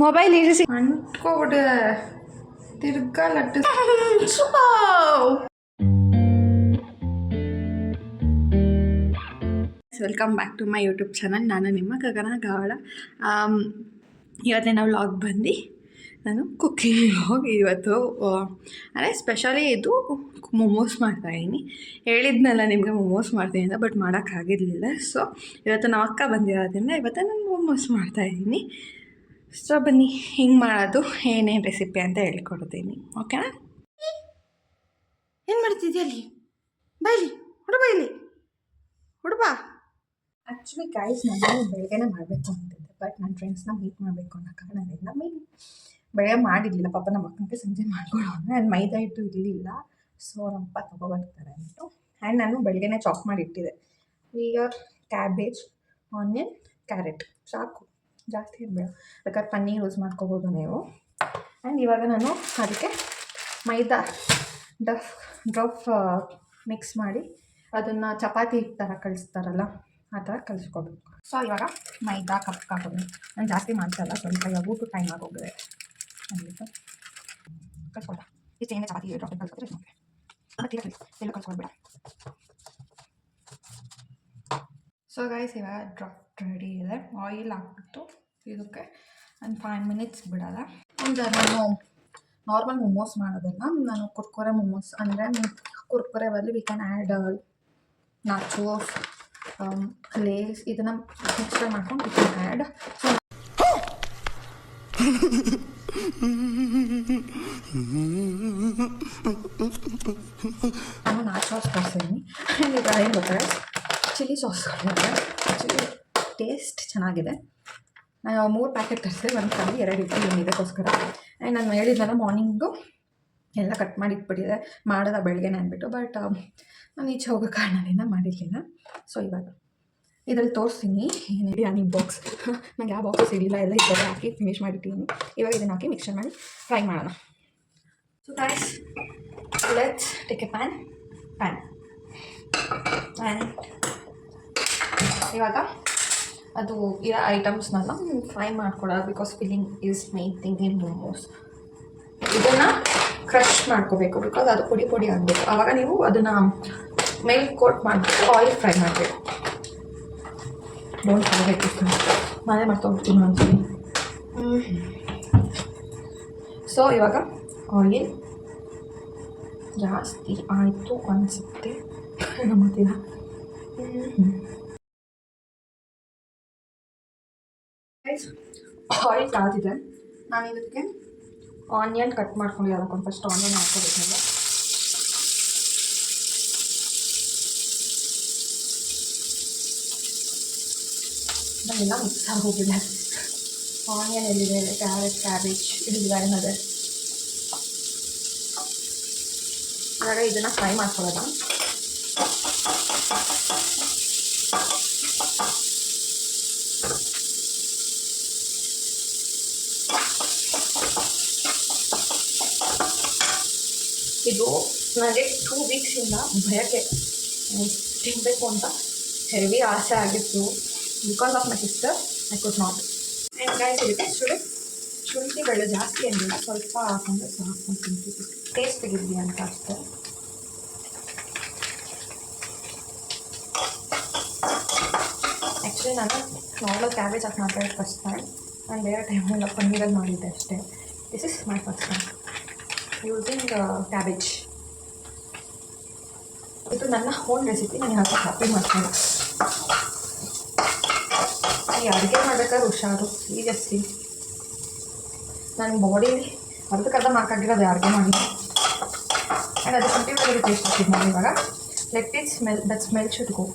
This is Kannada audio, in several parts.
ಮೊಬೈಲ್ ಇರಿಸಿ ಅಂಟ್ಕೊಬಿಟ್ಟೆ ತಿರ್ಗಾ ಲಟ್ಟು. Welcome back to my YouTube channel. ನಾನು ನಿಮ್ಮ ಗಗನ ಗೌಡ. ಇವತ್ತೇ ನಾವು ವ್ಲಾಗ್ ಬಂದು ನಾನು ಕುಕ್ಕಿಂಗ್ ವ್ಲಾಗ್. ಇವತ್ತು ಅಂದರೆ ಸ್ಪೆಷಲಿ ಇದು ಮೊಮೋಸ್ ಮಾಡ್ತಾಯಿದ್ದೀನಿ. ಹೇಳಿದ್ನಲ್ಲ ನಿಮಗೆ ಮೊಮೋಸ್ ಮಾಡ್ತೀನಿ ಅಂತ, ಬಟ್ ಮಾಡೋಕ್ಕಾಗಿರಲಿಲ್ಲ. ಸೊ ಇವತ್ತು ನಮ್ಮ ಅಕ್ಕ ಬಂದಿರೋದ್ರಿಂದ ಇವತ್ತು ನಾನು ಮೊಮೋಸ್ ಮಾಡ್ತಾಯಿದ್ದೀನಿ. ಸೊ ಬನ್ನಿ ಹಿಂಗೆ ಮಾಡೋದು ಏನೇನು ರೆಸಿಪಿ ಅಂತ ಹೇಳ್ಕೊಡ್ತೀನಿ, ಓಕೆನಾ? ಏನು ಮಾಡ್ತಿದ್ಯಾ ಅಲ್ಲಿ? ಬೈಲಿ ಹುಡುಬೈಲಿ ಹುಡುಬಾ. ಆ್ಯಕ್ಚುಲಿ ಗೈಸ್ ನಾನು ಬೆಳಗ್ಗೆನೇ ಮಾಡಬೇಕು ಅಂತಿದ್ದೆ, ಬಟ್ ನನ್ನ ಫ್ರೆಂಡ್ಸ್ನ ಮೀಟ್ ಮಾಡಬೇಕು ಅನ್ನೋ ಕಾರಣದಿಂದ ಬೆಳಗ್ಗೆ ಮಾಡಿರಲಿಲ್ಲ. ಪಾಪ ನಮ್ಮ ಅಕ್ಕನಿಗೆ ಸಂಜೆ ಮಾಡ್ಕೊಳ್ಳೋಣ. ಆ್ಯಂಡ್ ಮೈದಾ ಹಿಟ್ಟು ಇರಲಿಲ್ಲ, ಸೊ ನಮ್ಮಪ್ಪ ತೊಗೊಬರ್ತಾರೆ ಅಂದ್ಬಿಟ್ಟು. ಆ್ಯಂಡ್ ನಾನು ಬೆಳಗ್ಗೆನೇ ಚಾಪ್ ಮಾಡಿ ಇಟ್ಟಿದ್ದೆ. ವಿಯರ್ ಕ್ಯಾಬೇಜ್, ಆನಿಯನ್, ಕ್ಯಾರೆಟ್ ಸಾಕು, ಜಾಸ್ತಿ ಇರಬೇಡ. ಬೇಕಾದ್ರೆ ಪನ್ನೀರ್ ಯೂಸ್ ಮಾಡ್ಕೋಬೋದು ನೀವು. ಆ್ಯಂಡ್ ಇವಾಗ ನಾನು ಅದಕ್ಕೆ ಮೈದಾ ಡ್ರಫ್ ಮಿಕ್ಸ್ ಮಾಡಿ ಅದನ್ನು ಚಪಾತಿ ಥರ ಕಳಿಸ್ತಾರಲ್ಲ ಆ ಥರ ಕಲಿಸ್ಕೋಬೇಕು. ಸೊ ಇವಾಗ ಮೈದಾ ಕಪ್ ಹಾಕೋದು. ನಾನು ಜಾಸ್ತಿ ಮಾಡ್ತಾಯಿಲ್ಲ, ಸ್ವಲ್ಪ ಇವಾಗ ಊಟ ಟೈಮ್ ಆಗೋಗಿದೆ ಅಂದ್ಬಿಟ್ಟು ಕಲ್ಸ್ಕೊಡ. ಇಷ್ಟು ಏನೇ ಚಪಾತಿ ಡ್ರಾಪ್ ಕಲ್ಸ್ಕೊದ್ರೆ ಓಕೆ. ಮತ್ತು ಎಲ್ಲ ಕಲ್ಸ್ಕೊಡ್ಬೇಡ. ಸೊ ಗೈಸ್ ಇವಾಗ ಡ್ರಾಪ್ ರೆಡಿ ಇದೆ. ಆಯಿಲ್ ಹಾಕ್ಬಿಟ್ಟು ಇದಕ್ಕೆ ಒಂದು 5 ಮಿನಿಟ್ಸ್ ಬಿಡೋಲ್ಲ. ಒಂದು ನಾನು ನಾರ್ಮಲ್ ಮೊಮೋಸ್ ಮಾಡೋದಲ್ಲ, ನಾನು ಕುರ್ಕುರೆ ಮೊಮೋಸ್ ಅಂದರೆ ಕುರ್ಕುರೆ ಬದಲು ವಿ ಕ್ಯಾನ್ ಆ್ಯಡ್ ನಾಚೋಸ್, ಲೇಸ್, ಇದನ್ನು ಮಿಕ್ಸ್ಚರ್ ಮಾಡ್ಕೊಂಡು ವಿ ಕ್ಯಾನ್ ಆ್ಯಡ್. ನಾನು ನಾಚೋಸ್ ತರಿಸಿದ್ದೀನಿ. ಈಗ ಏನು ಗೊತ್ತಾರೆ, ಚಿಲ್ಲಿ ಸಾಸ್ ಚಿಲ್ಲಿ ಟೇಸ್ಟ್ ಚೆನ್ನಾಗಿದೆ. ನಾನು 3 ಪ್ಯಾಕೆಟ್ ತರಿಸಿದೆ, ಒಂದು ಖಾಲಿ 2 ಇಟ್ಟು ಇದಕ್ಕೋಸ್ಕರ. ಆ್ಯಂಡ್ ನಾನು ಹೇಳಿದ್ನಲ್ಲ ಮಾರ್ನಿಂಗು ಎಲ್ಲ ಕಟ್ ಮಾಡಿ ಇಟ್ಬಿಟ್ಟಿದೆ, ಮಾಡೋದ ಬೆಳಗ್ಗೆನೆ ಅಂದ್ಬಿಟ್ಟು. ಬಟ್ ನಾನು ಈಚೆ ಹೋಗೋ ಕಾರಣದಿಂದ ಮಾಡಿರಲಿಲ್ಲ. ಸೊ ಇವಾಗ ಇದರಲ್ಲಿ ತೋರಿಸ್ತೀನಿ ಏನಿದೆ ಆ ನಿಮ್ಮ ಬಾಕ್ಸ್. ನಂಗೆ ಯಾವ ಬಾಕ್ಸ್ ಸಿಗಲಿಲ್ಲ, ಎಲ್ಲ ಇದರಲ್ಲಿ ಹಾಕಿ ಫಿನಿಶ್ ಮಾಡಿಟ್ಟಿದ್ದೀನಿ. ಇವಾಗ ಇದನ್ನು ಹಾಕಿ ಮಿಕ್ಸರ್ ಮಾಡಿ ಫ್ರೈ ಮಾಡೋಣ. So guys let's take a pan. And ಇವಾಗ ಅದು ಇರೋ ಐಟಮ್ಸ್ನೆಲ್ಲ ಫ್ರೈ ಮಾಡ್ಕೊಡೋದು, because filling is main thing in momos. ಇದನ್ನು ಕ್ರಷ್ ಮಾಡ್ಕೋಬೇಕು, ಬಿಕಾಸ್ ಅದು ಪುಡಿ ಪುಡಿ ಆಗಬೇಕು. ಆವಾಗ ನೀವು ಅದನ್ನು ಮೇಲೆ ಕೋಟ್ ಮಾಡಿಬಿಟ್ಟು ಆಯಿಲ್ ಫ್ರೈ ಮಾಡಬೇಕು. ಡೋಂಟ್ ಮಾಡಬೇಕು, ನಾನೇ ಮಾಡ್ಕೊಬಿಡ್ತೀನಿ ಒಂದ್ಸರಿ. ಸೊ ಇವಾಗ ಆಯಿಲ್ ಜಾಸ್ತಿ ಆಯಿತು ಅನಿಸುತ್ತೆ ನಮ್ಮತ್ತಿನ. ಆಯಿಲ್ ಕಾದಿದೆ. ನಾನು ಇದಕ್ಕೆ ಆನಿಯನ್ ಕಟ್ ಮಾಡ್ಕೊಂಡು ಅದಕ್ಕೊಂದು ಫಸ್ಟ್ ಆನಿಯನ್ ಹಾಕೋಬೇಕಲ್ಲ. ಅದೆಲ್ಲ ಮಿಕ್ಸ್ ಆಗೋಗಿದೆ. ಆನಿಯನ್ ಎಲ್ಲಿದೆ, ಕ್ಯಾರೆಟ್, ಕ್ಯಾಬೇಜ್ ಇಲ್ಲಿದೆ ಅನ್ನೋದೇ. ಇವಾಗ ಇದನ್ನು ಫ್ರೈ ಮಾಡ್ಕೊಳ್ಳೋಣ. ಇದು ನನಗೆ 2 ವೀಕ್ಸಿಂದ ಭಯಕ್ಕೆ ತಿನ್ನಬೇಕು ಅಂತ ಹೆವಿ ಆಸೆ ಆಗಿತ್ತು. Because of my sister I could not. And guys ಇದಕ್ಕೆ ಶುಂಠಿ ಬೆಳ್ಳು ಜಾಸ್ತಿ ಅಂದಿಲ್ಲ, ಸ್ವಲ್ಪ ಹಾಕೊಂಡ್ರೆ ಸಾಕು. ಶುಂಠಿ ಟೇಸ್ಟ್ ತೆಗಿದ್ವಿ ಅಂತ ಅಷ್ಟೇ. ಆ್ಯಕ್ಚುಲಿ ನಾನು ನಾರ್ಮಲ್ ಕ್ಯಾಬೇಜ್ ಹಾಕಿ ಮಾಡ್ತಾಯಿದ್ದೆ ಫಸ್ಟ್ ಟೈಮ್. ನಾನು ಬೇರೆ ಟೈಮೆಲ್ಲ ಪನ್ನೀರಲ್ಲಿ ಮಾಡಿದ್ದೆ ಅಷ್ಟೇ. This is my first time using cabbage. ಇದು ನನ್ನ ಓನ್ ರೆಸಿಪಿ, ನಾನು ಯಾಕೆ ಹ್ಯಾಪಿ ಮಾಡ್ತೀನಿ. ಈ ಅಡುಗೆ ಮಾಡ್ಬೇಕಾದ್ರೆ ಹುಷಾರು, ಸೀರಿಯಸ್ಲಿ. ನನ್ನ ಬಾಡಿಲಿ ಅರ್ಧಕ್ಕರ್ಧ ಮಾರ್ಕಾಗಿರೋದು ಅಡುಗೆ ಮಾಡಿ. ಆ್ಯಂಡ್ ಅದು ಕಂಟಿನ್ಯೂಸ್ ಟೇಸ್ಟ್ ಆಗ್ತಿದ್ದು ನಾನು ಇವಾಗ. Let it smell, that smell should go.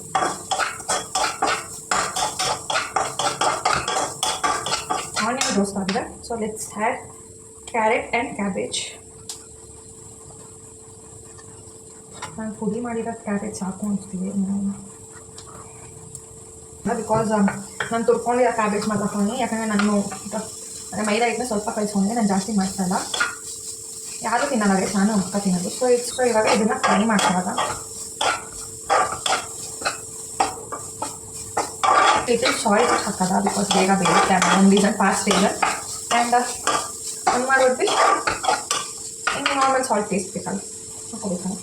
Onion roast ಆಗಿದೆ. So let's add carrot and cabbage. ನಾನು ಪುಡಿ ಮಾಡಿರೋ ಕ್ಯಾರೆಟ್ ಸಾಕು ಅನಿಸ್ತೀವಿ ಬಿಕಾಸ್ ನಾನು ತುರ್ಕೊಂಡಿರೋ ಕ್ಯಾಬೇಜ್ ಮಾತ್ರ ಹಾಕೊಂಡು. ಯಾಕಂದರೆ ನಾನು ಮೈದಾ ಹಿಟ್ಟನ್ನ ಸ್ವಲ್ಪ ಕಲಿಸ್ಕೊಂಡೆ, ನಾನು ಜಾಸ್ತಿ ಮಾಡ್ತಾಯಿಲ್ಲ. ಯಾರೂ ತಿನ್ನಲ್ಲ, ನಾನು ಅಕ್ಕ ತಿನ್ನೋದು. ಸೊ ಇವಾಗ ಇದನ್ನು ಫ್ರೈ ಮಾಡ್ಕೊಳ್ಳೋದ. ಲಿಟಲ್ ಸಾಲ್ಟ್ ಹಾಕೋದ, ಬಿಕಾಸ್ ಬೇಗ ಬೇಯುತ್ತೆ. ಒಂದು ರೀಸನ್ ಫಾಸ್ಟ್ ಬೇಗ ಆ್ಯಂಡ್ ಒಂದು ಮಾಡಿಬಿಟ್ಟು ಹಿಂಗೆ ನಾರ್ಮಲ್ ಸಾಲ್ಟ್ ಟೇಸ್ಟ್ ಬೇಕಲ್ಲ ಹಾಕೋಬೇಕಲ್ಲ.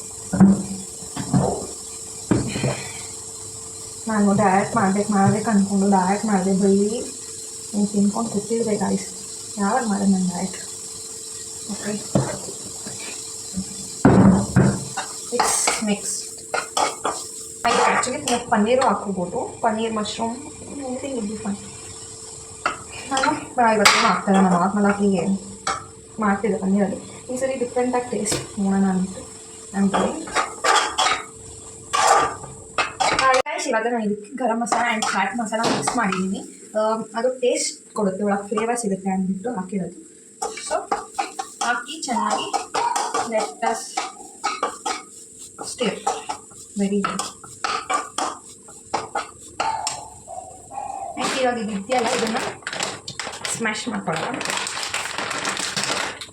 ನಾನು ಡಯಟ್ ಮಾಡ್ಬೇಕು ಅಂದ್ಕೊಂಡು ಡಯಟ್ ಮಾಡಿದೆ ಬರೀ ಹಿಂಗೆ ತಿನ್ಕೊಂಡು ಕೂತಿದ್ದೆ ಗಾಯ್ಸ್. ಯಾವಾಗ ಮಾಡೋದು ನನ್ನ diet? Okay, it's next actually paneer ಹಾಕೋಬೋದು, ಪನ್ನೀರ್ ಮಶ್ರೂಮ್ ಎನಿಥಿಂಗ್ ಇದ್ದು ಫನ್. ನಾನು ಇವತ್ತೇನು ಆಗ್ತಾಯಿಲ್ಲ, ನಾನು ನಾರ್ಮಲಾಗಿ ಮಾಡ್ತಿದ್ದೆ ಪನ್ನೀರಲ್ಲಿ. ಈ ಸರಿ ಡಿಫ್ರೆಂಟಾಗಿ ಟೇಸ್ಟ್ ನೋಡೋಣ ಅಂದ್ಬಿಟ್ಟು ಅಂತೀನಿ. ಇವಾಗ ನಾನು ಇದಕ್ಕೆ ಗರಂ ಮಸಾಲ ಆ್ಯಂಡ್ ಚಾಟ್ ಮಸಾಲ ಮಿಕ್ಸ್ ಮಾಡಿದ್ದೀನಿ. ಅದು ಟೇಸ್ಟ್ ಕೊಡುತ್ತೆ, ಒಳಗೆ ಫ್ಲೇವರ್ ಸಿಗುತ್ತೆ ಅಂದ್ಬಿಟ್ಟು ಹಾಕಿರೋದು. ಸೊ ಹಾಕಿ ಚೆನ್ನಾಗಿ let us stir very good. And ಇವಾಗ ಇದೆಯಲ್ಲ ಇದನ್ನು ಸ್ಮ್ಯಾಶ್ ಮಾಡ್ಕೊಳ್ಳೋಣ.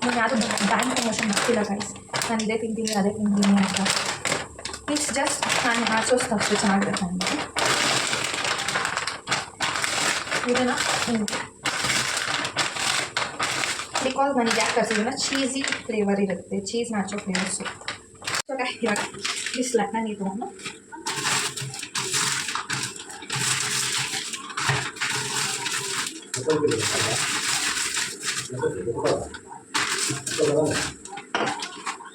ನಾನು ಯಾವುದು ಬ್ರ್ಯಾಂಡ್ ಪ್ರಮೋಷನ್ ಮಾಡ್ತಿಲ್ಲ ಗೈಸ್, ನಾನು ಇದೇ ತಿಂತೀನಿ ಅದೇ ತಿಂತೀನಿ ಅಂತ. ಇಟ್ಸ್ ಜಸ್ಟ್ ನಾನು ಹಾಚೋಷ್ಟು ಅಷ್ಟು ಚೆನ್ನಾಗಿರುತ್ತೆ ಅಂತ. ಇದನ್ನು ಬಿಕಾಸ್ ನನಗೆ ಯಾಕೆ ಕರ್ಸಿದ್ರೆ ಚೀಸಿ ಫ್ಲೇವರ್ ಇರುತ್ತೆ, ಚೀಸ್ ನಾಚೋ ಫ್ಲೇವರ್ಸು. ಇವಾಗ ಬಿಸ್ಲನ್ನ ನೀರು ತೊಗೊಂಡು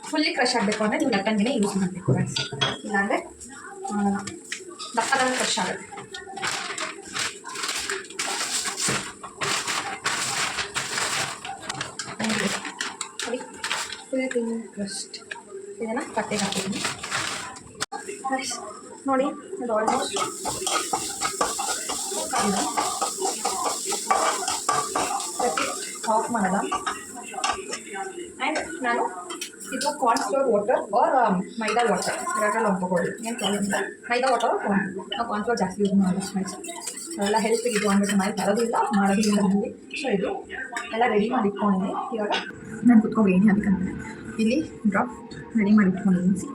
ಫುಲ್ಲಿ ಕ್ರಶ್ ಆಗಬೇಕು ಅಂದರೆ ನೀವು ಲಟ್ಟಂಗಿನೇ ಯೂಸ್ ಮಾಡಬೇಕು ಗೈಸ್, ಇಲ್ಲಾಂದರೆ ದಪ್ಪದಂಗೆ ಕ್ರಶ್ ಆಗುತ್ತೆ. ಫುಲ್ ತಿನ್ ಕ್ರಸ್ಟ್ ಇದನ್ನು ಕಟ್ಟೆಗೆ ಹಾಕಿದ್ದೀನಿ ನೋಡಿ. ಅದು ಆಲ್ಮೋಸ್ಟ್ ಆಫ್ ಮಾಡೋಣ. ಆ್ಯಂಡ್ ನಾನು ಇದು ಕಾರ್ನ್ಫ್ಲೋರ್ ವಾಟರ್ ಆರ್ ಮೈದಾ ವಾಟರ್ ಎರಡರಲ್ಲಿ ಹೊಂದ್ಕೊಬೋದು, ಏನು ಪ್ರಾಬ್ಲಮ್ ಇಲ್ಲ. ಮೈದಾ ವಾಟರ್ ನಾವು ಕಾರ್ನ್ಫ್ಲೋರ್ ಜಾಸ್ತಿ ಯೂಸ್ ಮಾಡೋದು ಸ್ಮೈಲ್ಸ್ ಅವೆಲ್ಲ ಹೆಲ್ತಿಗೆ ಇದು ಅಂದ್ಬಿಟ್ಟು ಮೈಲ್ ತರೋದಿಲ್ಲ ಮಾಡೋದಿಲ್ಲ ನಮಗೆ. ಸೊ ಇದು ಎಲ್ಲ ರೆಡಿ ಮಾಡಿ ಇಟ್ಕೊಂಡಿದ್ದೀನಿ. ಇವಾಗ ನಾನು ಕುತ್ಕೊಬೇಡಿ ಅದಕ್ಕಂತ ಇಲ್ಲಿ ಡ್ರಾಪ್ ರೆಡಿ ಮಾಡಿ ಇಟ್ಕೊಂಡಿದ್ದೀನಿ.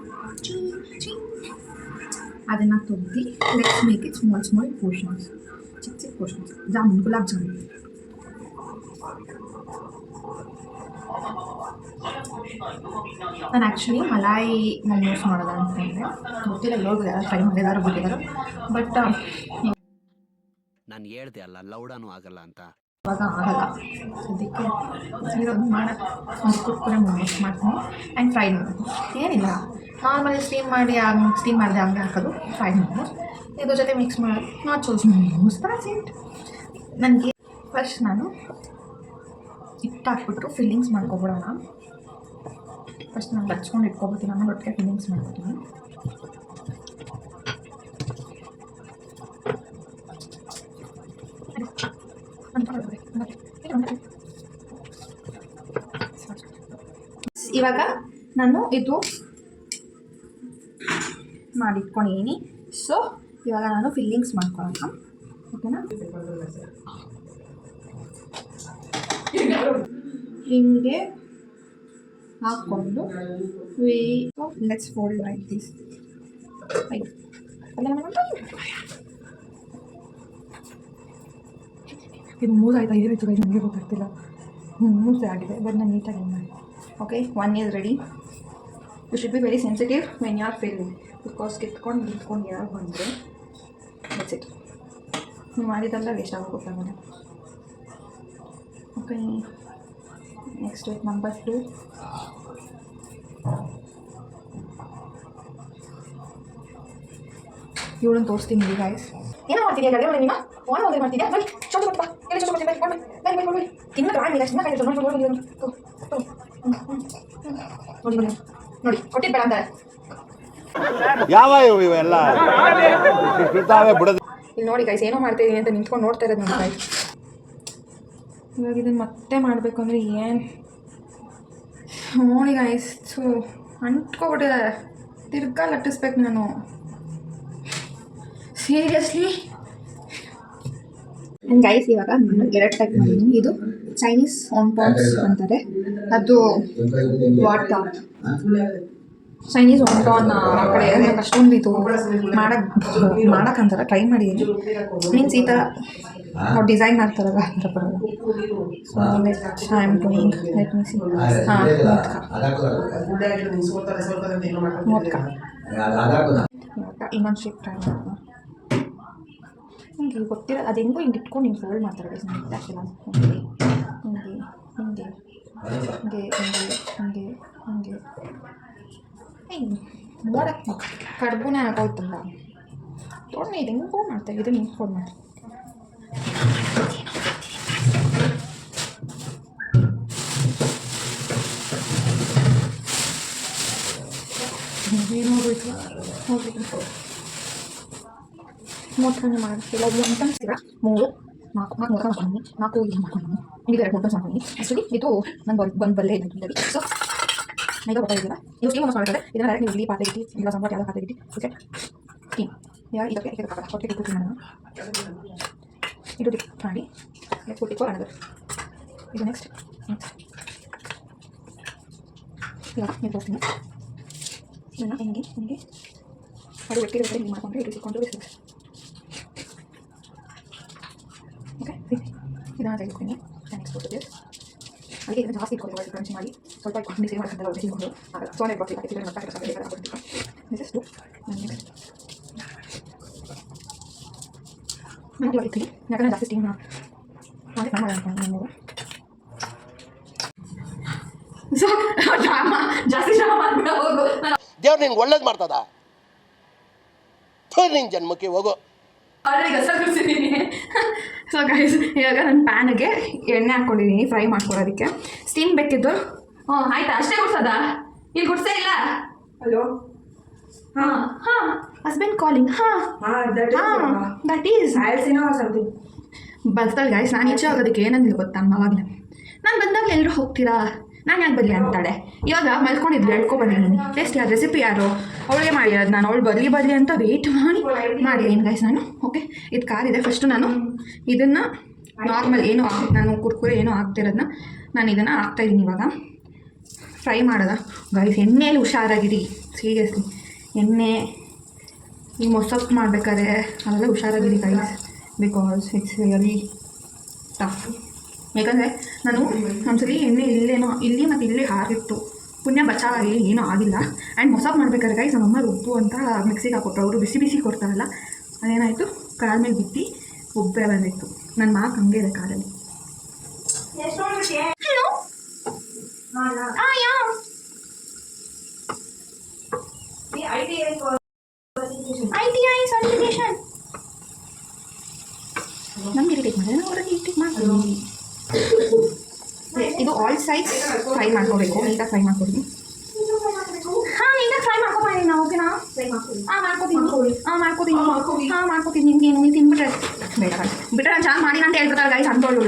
ಅದನ್ನು ತೊಗ್ದು let's make it small portions, ಚಿಕ್ಕ ಪೋರ್ಷನ್ಸ್. ಜಾಮೂನ್, ಗುಲಾಬ್ ಜಾಮೂನ್. ನಾನು ಆ್ಯಕ್ಚುಲಿ ಮಲಾಯಿ ಮೊಮೋಸ್ ಮಾಡೋದು ಅಂತಂದರೆ ಗೊತ್ತಿಲ್ಲ, ಎಲ್ಲರಿಗೂ ಯಾರು ಟ್ರೈ ಮಾಡಿದಾರೋ ಗೊತ್ತಿದ್ದಾರೋ. ಬಟ್ ನಾನು ಹೇಳ್ದೆ ಅಲ್ಲ ಲೌಡಾನು ಆಗಲ್ಲ ಅಂತ. ಇವಾಗ ಆಗಲ್ಲ ಸದ್ಯಕ್ಕೆ ಇರೋದು ಮಾಡೋದು. ಒಂದು ಕುರ್ಕುರೆ ಮೊಮೋಸ್ ಮಾಡ್ತೀನಿ ಆ್ಯಂಡ್ ಫ್ರೈಡ್ ಮೊಮೋಸ್. ಏನಿಲ್ಲ, ನಾರ್ಮಲಿ ಸ್ಟೀಮ್ ಮಾಡಿದೆ ಹಂಗೆ ಹಾಕೋದು ಫ್ರೈಡ್ ಮೊಮೋಸ್. ಇದ್ರ ಜೊತೆ ಮಿಕ್ಸ್ ಮಾಡೋದು ನಾಚೋಸ್ ಮೊಮೋಸ್. That's it. ನನಗೆ ಫಸ್ಟ್ ನಾನು ಹಿಟ್ಟು ಹಾಕ್ಬಿಟ್ಟು ಫಿಲ್ಲಿಂಗ್ಸ್ ಮಾಡ್ಕೊಬಿಡೋಣ. ಫಸ್ಟ್ ನಾನು ಹಚ್ಕೊಂಡು ಇಟ್ಕೊಬಿಡ್ತೀನಿ, ಆಮೇಲೆ ಒಟ್ಟಿಗೆ ಫಿಲ್ಲಿಂಗ್ಸ್ ಮಾಡ್ಕೊತೀನಿ. ಇವಾಗ ನಾನು ಇದು ಮಾಡಿಟ್ಕೊಂಡಿದ್ದೀನಿ. ಸೊ ಇವಾಗ ನಾನು ಫಿಲ್ಲಿಂಗ್ಸ್ ಮಾಡ್ಕೊಳ್ಳೋಣ, ಓಕೆನಾ? ಹಿಂಗೆ ಹಾಕ್ಕೊಂಡು ಲೆಟ್ಸ್ ಫೋಲ್ಡ್ ಲೈಕ್ ದಿಸ್. ಇದು ಮೂಸ್ ಆಯ್ತಾ ಇದಿತ್ತು ಗೈಸ್, ನನಗೆ ಗೊತ್ತಾಗ್ತಿಲ್ಲ. ಮೂಸೆ ಆಗಿದೆ, ಬಟ್ ನಾನು ನೀಟಾಗಿ ಮಾಡಿ. Okay, 1 is ready. You should be very sensitive when you are filling, because ಕಿತ್ಕೊಂಡು ಯಾರು ಬಂದರೆ ದಟ್ಸ್ ಇಟ್, ನೀವು ಮಾಡಿದೆಲ್ಲ ವೇಸ್ಟ್ ಆಗೋಗುತ್ತೆ ಆಮೇಲೆ. Okay, next with number 2. ಇವಳನ್ನು ತೋರಿಸ್ತೀನಿ ಇಲ್ಲಿ ಗೈಸ್. ಏನೋ ಮಾಡ್ತಿದ್ಯಾ ಗಡಿ ಮಾಡಿ, ನೀನು ಫೋನ್ ಹೋದ್ರೆ ಮಾಡ್ತಿದ್ಯಾ? ಬೈ ಚೋಟ ಕೊಟ್ಟು ಬಾ, ಎಲ್ಲಿ ಚೋಟ ಕೊಡ್ತೀನಿ, ಬೈ ತಿನ್ನ ಕಾಣಿಲ್ಲ, ಚಿನ್ನ ಕಾಣಿಲ್ಲ, ನೋಡಿ ಕೊಟ್ಟಿದ್ದು ಬೇಡ ಅಂತಾರೆ. ಯಾವ ಇವೆಲ್ಲ ಬಿಡೋದು. ಇಲ್ಲಿ ನೋಡಿ ಗೈಸ್, ಏನೋ ಮಾಡ್ತಾಯಿದ್ದೀನಿ ಅಂತ ನಿಂತ್ಕೊಂಡು ನೋಡ್ತಾ ಇರೋದು ನನ್ನ ಗೈಸ್. ಇವಾಗ ಇದನ್ನು ಮತ್ತೆ ಮಾಡಬೇಕು ಅಂದರೆ ಏನು ನೋಡಿ ಗೈಸ್, ಸೊ ಅಂಟ್ಕೊಬಿಟ್ಟಿದೆ, ತಿರ್ಗಾ ಲಟ್ಟಿಸ್ಬೇಕು ನಾನು ಸೀರಿಯಸ್ಲಿ. ಗೈಸ್ ಇವಾಗ ನಾನು 2 ಟೈಪ್ ಮಾಡಿದ್ದೀನಿ. ಇದು ಚೈನೀಸ್ ಆನ್ ಪಾನ್ಸ್ ಅಂತಾರೆ, ಅದು ವಾಟರ್ ಚೈನೀಸ್ ವಾಂಟಾನ್ ಆ ಕಡೆ ನಂಗೆ ಅಷ್ಟೊಂದು ಇದು ಮಾಡಕ್ಕಂತಾರೆ ಟ್ರೈ ಮಾಡಿದ್ದೀನಿ ಮೀನ್ಸ್ ಈ ಥರ ಅವ್ರು ಡಿಸೈನ್ ಮಾಡ್ತಾರಲ್ಲ ಆ ಥರ ಬರೋದು. So I am doing let me see. ಹಾಂ ಮೋದ್ಕ ಇನ್ನೊಂದು ಶೇಪ್ ಟ್ರೈ ಮಾಡೋಣ. ಹಿಂಗೆ ಗೊತ್ತಿರೋ ಅದು ಹೆಂಗೋ ಹಿಂಗೆ ಇಟ್ಕೊಂಡು ಹಿಂಗೆ ಫೋಲ್ಡ್ ಮಾಡ್ತಾರೆ ಗೈಸ್ ನನಗೆ ಗೊತ್ತಾಗ್ತಿಲ್ಲ. ಹಿಂಗೆ ಹಿಂಗೆ ಹಿಂಗೆ ಹಿಂಗೆ ಹಿಂಗೆ ಹಿಂಗೆ ನೋಡಕ್ಕೆ ಕಡ್ಬುನೇ ಆಗೋಯ್ತಲ್ಲ ತೊಗೊಂಡು ಇದು ಹೆಂಗೋ ಮಾಡ್ತಾರೆ ಇದನ್ನು ಹಿಂಗೆ ಫೋಲ್ಡ್ ಮಾಡಿ ನೋಡೋಯ್ತು ಹೋಗ್ಬೇಕು ಮೂವತ್ತು ಮಾಡ್ತಿಲ್ಲ ಒಂಟನ್ಸಿರ 3 4 ಮಾಡ್ಕೊಂಡು 4 ಇಲ್ಲಿ ಮಾಡ್ಕೊಂಡು ಇಲ್ಲಿ 2 ಮೂಟನ್ಸ್ ಮಾಡ್ಕೊಂಡು ಆ್ಯಕ್ಚುಲಿ ಇದು ನನ್ನ ಬಂದು ಬಲ್ಲೆ ಇದೆ. ಸೊ ಈಗ ಗೊತ್ತಾಗಿದ್ದೀರಾ ನೀವು ಸ್ಟೀಮ್ ಮಾಡ್ತಾರೆ ಇದನ್ನ ಡೈರೆಕ್ಟ್ ನೀವು ಇಲ್ಲಿ ಪಾತ್ರೆ ಇಟ್ಟು ಇಲ್ಲ ಸಂಬಾರ ಯಾವುದೋ ಪಾತ್ರೆ ಇಟ್ಟು ಓಕೆ ಸ್ಟೀಮ್ ಇದಕ್ಕೆ ಹೊಟ್ಟೆಗೆ ಇಟ್ಟು ನಾನು ಇದು ಡಿಪ್ ಮಾಡಿ ಕೊಟ್ಟಿಕೋ ಅನ್ನೋದು ಇದು ನೆಕ್ಸ್ಟ್ ಇವಾಗ ನೀವು ತೋರಿಸ್ತೀನಿ ಇದನ್ನು ಹಿಂಗೆ ಹಿಂಗೆ ಅದು ಒಟ್ಟಿಗೆ ಹಿಂಗೆ ಮಾಡ್ಕೊಂಡ್ರೆ ಇಟ್ಕೊಂಡು ಬಿಸಿಲು ಓಕೆ ಇದನ್ನು ತೆಗೆದುಕೊಂಡು ನೆಕ್ಸ್ಟ್ ಕೊಟ್ಟಿದ್ದೆ ಅದಕ್ಕೆ ಇದನ್ನು ಜಾಸ್ತಿ ಇಟ್ಕೊಂಡು ಕ್ರಂಚ್ ಮಾಡಿ ಸ್ವಲ್ಪ ಇಟ್ಕೊಂಡು ಸೇವ್ ಮಾಡ್ಕೊಂಡೆಲ್ಲ ಅವ್ರಿಗೆ ತಿನ್ಕೊಂಡು ಆಗಲ್ಲ ಸೋನೆ ಬರ್ತೀವಿ ಇದನ್ನು ಮತ್ತೆ ದಿಸ್ ಇಸ್ ಟು ನೆಕ್ಸ್ಟ್ ನಾನು ಇವಾಗ ಇರ್ತೀನಿ ಯಾಕಂದರೆ ಜಾಸ್ತಿ ಸ್ಟೀಮ್ ಮಾಡಿ ನಾನು ಅನ್ಕೊಂಡು ನಾನು ಸೊ ಜಾಸ್ತಿ ಶ್ರಮ ಮಾಡ್ಬಿಡ ಹೋಗು ದೇವ್ರು ನಿನ್ಗೆ ಒಳ್ಳೇದು ಮಾಡ್ತದ ನಿನ್ನ ಜನ್ಮಕ್ಕೆ ಹೋಗು ಆಲ್ರೆಡಿ ಗಸ ಕುಡಿಸಿದ್ದೀನಿ. ಸೊ ಗೈಸ್ ಇವಾಗ ನನ್ನ ಪ್ಯಾನಿಗೆ ಎಣ್ಣೆ ಹಾಕ್ಕೊಂಡಿದ್ದೀನಿ ಫ್ರೈ ಮಾಡ್ಕೊಡೋದಕ್ಕೆ ಸ್ಟೀಮ್ ಬೇಕಿದ್ದು. ಆಯ್ತಾ ಅಷ್ಟೇ ಗುಡ್ಸೋದಾ ಇಲ್ಲಿ ಗುಡ್ಸೇ ಇಲ್ಲ. ಹಲೋ ಹಾಂ ಹಾಂ ಹಸ್ಬೆಂಡ್ ಕಾಲಿಂಗ್ ಹಾಂ ದಟ್ ಈಸ್ ಸಮಥಿಂಗ್ ಬರ್ತಾಳೆ ಗೈಸ್. ನಾನು ಈಚೆ ಆಗೋದಕ್ಕೆ ಏನಂದಿಲ್ಲ ಗೊತ್ತಾ ಅವಾಗಲೇ ನಾನು ಬಂದಾಗಲೇ ಎಲ್ಲರೂ ಹೋಗ್ತೀರಾ ನಾನು ಯಾಕೆ ಬರಲಿ ಅಂತಾಳೆ. ಇವಾಗ ಮಲ್ಕೊಂಡಿದ್ಲು ಹೇಳ್ಕೊ ಬಂದಿದ್ದೀನಿ ಟೇಸ್ಟ್ ಯಾರು ರೆಸಿಪಿ ಯಾರು ಅವಳಿಗೆ ಮಾಡಿರೋದು ನಾನು ಅವಳು ಬರಲಿ ಅಂತ ವೆಯ್ಟ್ ಮಾಡಿದ್ದೀನಿ ಗೈಸ್ ನಾನು. ಓಕೆ ಇದು ಕಾರಿದೆ ಫಸ್ಟು ನಾನು ಇದನ್ನು ನಾರ್ಮಲ್ ಏನು ನಾನು ಕುರ್ಕುರೆ ಏನೂ ಆಗ್ತಿರೋದನ್ನ ನಾನು ಇದನ್ನು ಹಾಕ್ತಾಯಿದ್ದೀನಿ ಇವಾಗ ಫ್ರೈ ಮಾಡೋದ ಗೈಸ್. ಎಣ್ಣೆಯಲ್ಲಿ ಹುಷಾರಾಗಿರಿ ಸೀರಿಯಸ್ಲಿ ಎಣ್ಣೆ ಈ ಮೊಸಪ್ಪು ಮಾಡ್ಬೇಕಾದ್ರೆ ಅವೆಲ್ಲ ಹುಷಾರಾಗಿರಿ guys because it's really tough. ಯಾಕಂದರೆ ನಾನು ಒಂದ್ಸರಿ ಎಣ್ಣೆ ಇಲ್ಲಿ ಮತ್ತು ಇಲ್ಲಿ ಹಾರಿತ್ತು ಪುಣ್ಯ ಬಚಾವಾಗಿ ಏನೂ ಆಗಿಲ್ಲ. ಆ್ಯಂಡ್ ಮೊಸಪ್ಪು ಮಾಡ್ಬೇಕಾದ್ರೆ ಗೈಸ್ ನಮ್ಮಮ್ಮ ರುಬ್ಬು ಅಂತ ಮಿಕ್ಸಿಗೆ ಹಾಕೊಟ್ರು. ಅವರು ಬಿಸಿ ಬಿಸಿ ಕೊಡ್ತಾರಲ್ಲ ಅದೇನಾಯಿತು ಕಾಲ ಮೇಲೆ ಬಿಟ್ಟು ಒಬ್ಬೆ ಬಂದಿತ್ತು. ನನ್ನ ಮಾತು ಹಂಗೆ ಇದೆ ಕಾಲಲ್ಲಿ. ಹಲೋ ITI ಸರ್ಟಿಫಿಕೇಶನ್ ನಮ್ಗೆ ಇರಿಟೇಟ್ ಮಾಡಿದ್ರೆ ಅವರಿಗೆ ಇರಿಟೇಟ್ ಮಾಡ್ತೀವಿ. ಇದು ಆಲ್ ಸೈಡ್ಸ್ ಫ್ರೈ ಮಾಡ್ಕೋಬೇಕು ನೀಟಾಗಿ ಫ್ರೈ ಮಾಡ್ಕೊಡಿ. ಹಾಂ ನೀಟಾಗಿ ಫ್ರೈ ಮಾಡ್ಕೊಬಾರಿ ನಾವು ಓಕೆನಾ ಮಾಡ್ಕೋತೀನಿ ನಿಮ್ಗೇನು ನೀವು ತಿನ್ಬಿಟ್ರೆ ಬೇಡ ಬಿಟ್ಟರೆ ನಾನು ಚೆನ್ನಾಗಿ ಮಾಡಿ ಅಂತ ಹೇಳ್ಬಿಡ್ತಾರೆ ಗೈಸ್ ಅಂತೋಳು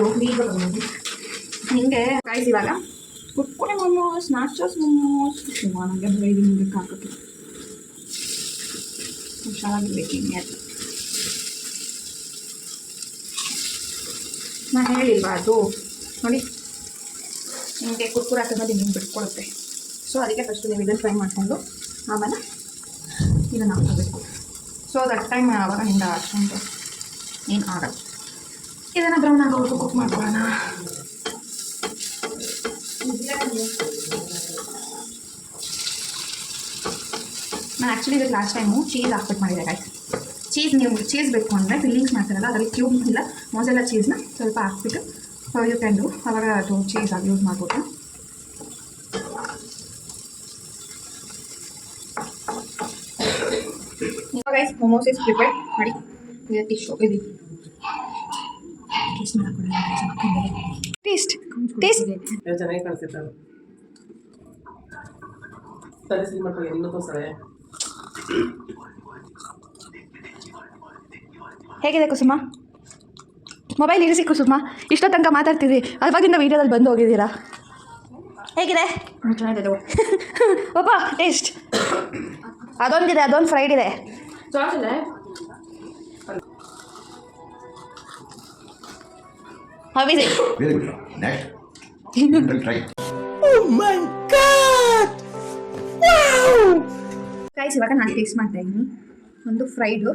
ಹಿಂಗೆ ಗೈಸ್. ಇವಾಗ ಕುಟ್ಕೊಡೆ ಮೊಮೋಸ್ ನಾಚೋಸ್ ಮೊಮೋಸ್ ನನಗೆ ಬೈದು ಮುಂದಕ್ಕೆ ಹಾಕೋಕ್ಕೆ ಹುಷಾರಾಗಿರ್ಬೇಕು ಹಿಂಗೆ ಅಂತ ನಾನು ಹೇಳಿಲ್ವಾ ಅದು ನೋಡಿ ನಿಮಗೆ ಕುರ್ಕುರೆ ಹಾಕಿದ್ಮೇಲೆ ನಿಮ್ಗೆ ಬಿಟ್ಕೊಡುತ್ತೆ. ಸೊ ಅದಕ್ಕೆ ಫಸ್ಟು ನೀವು ಇದನ್ನು ಫ್ರೈ ಮಾಡಿಕೊಂಡು ಆಮೇಲೆ ಇದನ್ನು ಹಾಕೋಬೇಕು. ಸೊ ದಟ್ ಟೈಮ್ ಆವಾಗ ಹಿಂಗೆ ಅಷ್ಟೊಂದು ಏನು ಆಗಲ್ಲ. ಇದನ್ನು ಬ್ರೌನ್ ಆಗೋವರೆಗೂ ಕುಕ್ ಮಾಡ್ಕೊಳ್ಳೋಣ. ನಾನು ಆ್ಯಕ್ಚುಲಿ ಇದಕ್ಕೆ ಲಾಸ್ಟ್ ಟೈಮು ಚೀಸ್ ಹಾಕ್ಬಿಟ್ಟು ಮಾಡಿದೆ ಗೈಸ್. ನೀವು ಚೀಸ್ ಬೇಕು ಅಂದರೆ ಫಿಲ್ಲಿಂಗ್ಸ್ ಮಾಡ್ತಾರಲ್ಲ ಅದರಲ್ಲಿ ಕ್ಯೂಬ್ ಇಲ್ಲ ಮೊಸೆಲ್ಲ ಚೀಸ್ನ ಸ್ವಲ್ಪ ಹಾಕ್ಬಿಟ್ಟು ಯು ಕ್ಯಾನ್ ಡು ಅವಾಗ ಅದು ಚೀಸ್ ಆಗಿ ಯೂಸ್ ಮಾಡ್ಬೋದು. ಗೈಸ್ ಮೊಮೋಸ್ ಇಸ್ ಪ್ರಿಪೇರ್ಡ್ ಮಾಡಿ ಇದು ಟಿಶ್ಯೂ ಇದು ಟೇಸ್ಟ್ ಚೆನ್ನಾಗಿ ಕಾಣಿಸುತ್ತೆ ಸರಿ ಮಾಡ್ಕೊಳ್ಳಿ ಇನ್ನೂ ತೋರಿಸ್ತಾರೆ. ಹೇಗಿದೆ ಕುಸುಮ? ಮೊಬೈಲ್ ಇರಿಸಿ ಕುಸುಮ, ಇಷ್ಟೋ ತನಕ ಮಾತಾಡ್ತಿದ್ರಿ ಅವಾಗಿಂದ ವೀಡಿಯೋದಲ್ಲಿ ಬಂದು ಹೋಗಿದ್ದೀರಾ. ಹೇಗಿದೆ? ಚೆನ್ನಾಗಿದೆ ಪಾಪ ಟೇಸ್ಟ್. ಅದೊಂದಿದೆ ಅದೊಂದು ಫ್ರೈಡ್ ಇದೆ. How is it? Very good. Next. You will try. Oh my God! Wow! Guys ಇವಾಗ ನಾನು ಟೇಸ್ಟ್ ಮಾಡ್ತಾ ಇದ್ದೀನಿ. ಒಂದು ಫ್ರೈಡು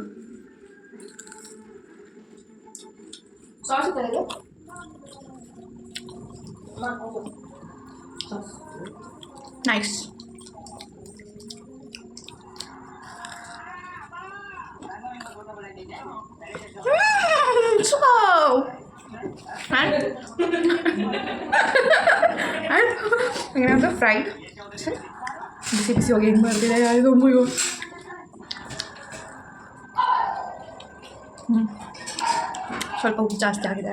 ಸಾಸ್ ತಲೆಗೆ ನೈಸ್. ಫ್ರೈಡ್ ಬಿಸಿ ಬಿಸಿ ಹೋಗಿ ಹೆಂಗೆ ಬರ್ತಿದೆ ಯಾರಿಗೂ ಸ್ವಲ್ಪ ಉಪ್ಪು ಜಾಸ್ತಿ ಆಗಿದೆ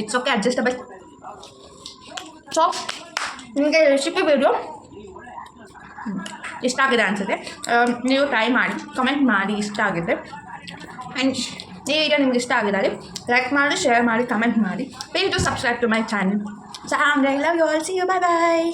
ಇಟ್ಸ್ ಓಕೆ ಅಡ್ಜಸ್ಟಬಲ್. ಸೊ ನಿಮಗೆ ರೆಸಿಪಿ ವಿಡಿಯೋ ಇಷ್ಟ ಆಗಿದೆ ಅನಿಸುತ್ತೆ. ನೀವು ಟ್ರೈ ಮಾಡಿ ಕಮೆಂಟ್ ಮಾಡಿ ಇಷ್ಟ ಆಗಿದೆ. ಆ್ಯಂಡ್ ಈ ವಿಡಿಯೋ ನಿಮ್ಗೆ ಇಷ್ಟ ಆಗಿದ್ದಾರೆ ಲೈಕ್ ಮಾಡಿ, ಶೇರ್ ಮಾಡಿ, ಕಮೆಂಟ್ ಮಾಡಿ. Please to subscribe to my channel. So I love you all. See you. Bye bye.